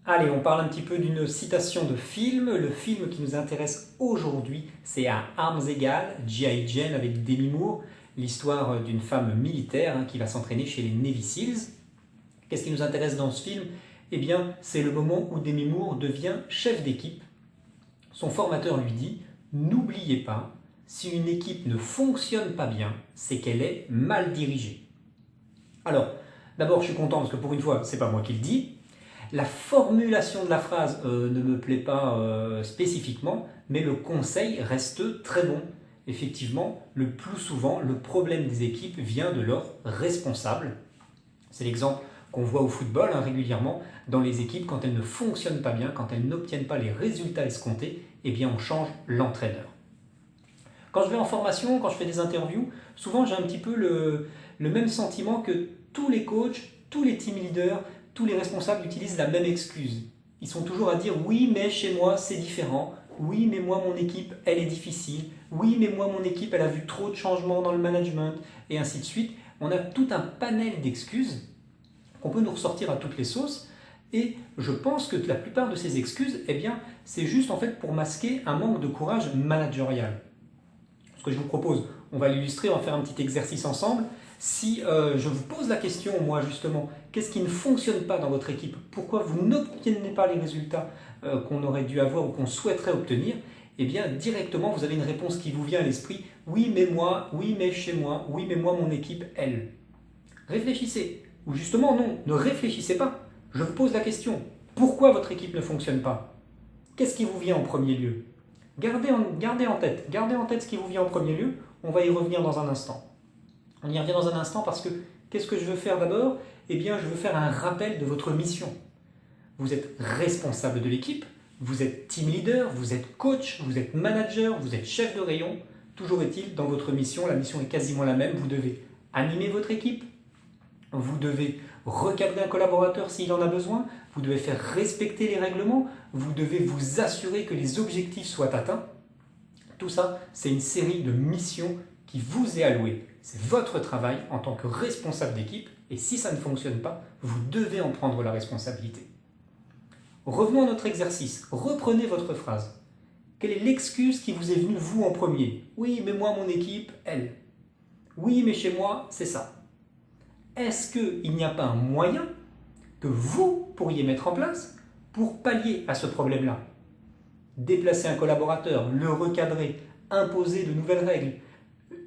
Allez, on parle un petit peu d'une citation de film. Le film qui nous intéresse aujourd'hui, c'est À armes égales, G.I. Jane avec Demi Moore, l'histoire d'une femme militaire qui va s'entraîner chez les Navy Seals. Qu'est-ce qui nous intéresse dans ce film? Eh bien, c'est le moment où Demi Moore devient chef d'équipe. Son formateur lui dit « N'oubliez pas, si une équipe ne fonctionne pas bien, c'est qu'elle est mal dirigée. » Alors, d'abord, je suis content parce que pour une fois, c'est pas moi qui le dis. La formulation de la phrase ne me plaît pas spécifiquement, mais le conseil reste très bon. Effectivement, le plus souvent, le problème des équipes vient de leurs responsables. C'est l'exemple qu'on voit au football régulièrement. Dans les équipes, quand elles ne fonctionnent pas bien, quand elles n'obtiennent pas les résultats escomptés, eh bien on change l'entraîneur. Quand je vais en formation, quand je fais des interviews, souvent j'ai un petit peu le même sentiment que tous les coachs, tous les team leaders, tous les responsables utilisent la même excuse. Ils sont toujours à dire « oui, mais chez moi, c'est différent. Oui, mais moi, mon équipe, elle est difficile. Oui, mais moi, mon équipe, elle a vu trop de changements dans le management. » Et ainsi de suite. On a tout un panel d'excuses qu'on peut nous ressortir à toutes les sauces. Et je pense que la plupart de ces excuses, eh bien, c'est juste en fait pour masquer un manque de courage managérial. Ce que je vous propose, on va l'illustrer, on va faire un petit exercice ensemble. Si je vous pose la question, moi justement, qu'est-ce qui ne fonctionne pas dans votre équipe? Pourquoi vous n'obtenez pas les résultats qu'on aurait dû avoir ou qu'on souhaiterait obtenir? Eh bien, directement, vous avez une réponse qui vous vient à l'esprit. Oui, mais moi, oui, mais chez moi, oui, mais moi, mon équipe, elle. Réfléchissez. Ou justement, non, ne réfléchissez pas. Je vous pose la question. Pourquoi votre équipe ne fonctionne pas? Qu'est-ce qui vous vient en premier lieu? Gardez en tête ce qui vous vient en premier lieu. On va y revenir dans un instant. On y revient dans un instant parce que qu'est-ce que je veux faire d'abord? Eh bien, je veux faire un rappel de votre mission. Vous êtes responsable de l'équipe, vous êtes team leader, vous êtes coach, vous êtes manager, vous êtes chef de rayon. Toujours est-il, dans votre mission, la mission est quasiment la même. Vous devez animer votre équipe, vous devez recadrer un collaborateur s'il en a besoin, vous devez faire respecter les règlements, vous devez vous assurer que les objectifs soient atteints. Tout ça, c'est une série de missions qui vous est allouée. C'est votre travail en tant que responsable d'équipe et si ça ne fonctionne pas, vous devez en prendre la responsabilité. Revenons à notre exercice. Reprenez votre phrase. Quelle est l'excuse qui vous est venue, vous, en premier? Oui, mais moi, mon équipe, elle. Oui, mais chez moi, c'est ça. Est-ce qu'il n'y a pas un moyen que vous pourriez mettre en place pour pallier à ce problème-là? Déplacer un collaborateur, le recadrer, imposer de nouvelles règles,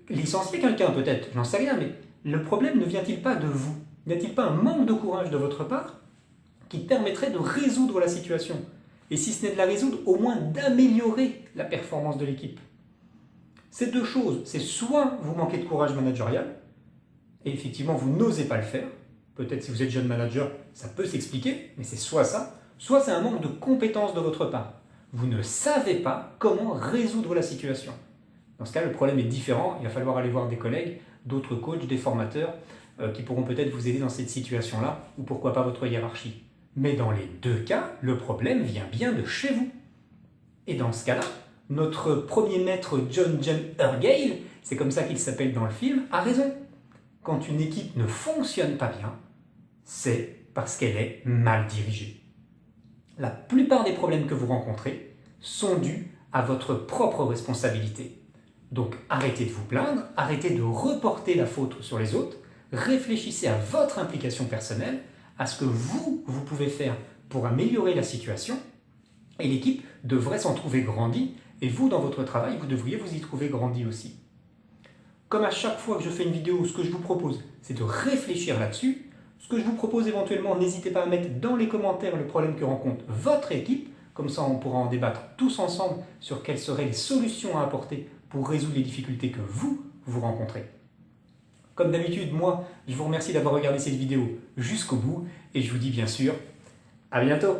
licencier quelqu'un peut-être, j'en sais rien, mais le problème ne vient-il pas de vous? N'y a-t-il pas un manque de courage de votre part qui permettrait de résoudre la situation? Et si ce n'est de la résoudre, au moins d'améliorer la performance de l'équipe. Ces deux choses, c'est soit vous manquez de courage managérial, et effectivement vous n'osez pas le faire, peut-être si vous êtes jeune manager, ça peut s'expliquer, mais c'est soit ça, soit c'est un manque de compétences de votre part. Vous ne savez pas comment résoudre la situation. Dans ce cas, le problème est différent, il va falloir aller voir des collègues, d'autres coachs, des formateurs, qui pourront peut-être vous aider dans cette situation-là, ou pourquoi pas votre hiérarchie. Mais dans les deux cas, le problème vient bien de chez vous. Et dans ce cas-là, notre premier maître John Hurgale, c'est comme ça qu'il s'appelle dans le film, a raison. Quand une équipe ne fonctionne pas bien, c'est parce qu'elle est mal dirigée. La plupart des problèmes que vous rencontrez sont dus à votre propre responsabilité. Donc arrêtez de vous plaindre, arrêtez de reporter la faute sur les autres, réfléchissez à votre implication personnelle, à ce que vous pouvez faire pour améliorer la situation, et l'équipe devrait s'en trouver grandie, et vous, dans votre travail, vous devriez vous y trouver grandi aussi. Comme à chaque fois que je fais une vidéo, ce que je vous propose, c'est de réfléchir là-dessus. Ce que je vous propose éventuellement, n'hésitez pas à mettre dans les commentaires le problème que rencontre votre équipe, comme ça on pourra en débattre tous ensemble sur quelles seraient les solutions à apporter pour résoudre les difficultés que vous rencontrez. Comme d'habitude, moi, je vous remercie d'avoir regardé cette vidéo jusqu'au bout et je vous dis bien sûr à bientôt.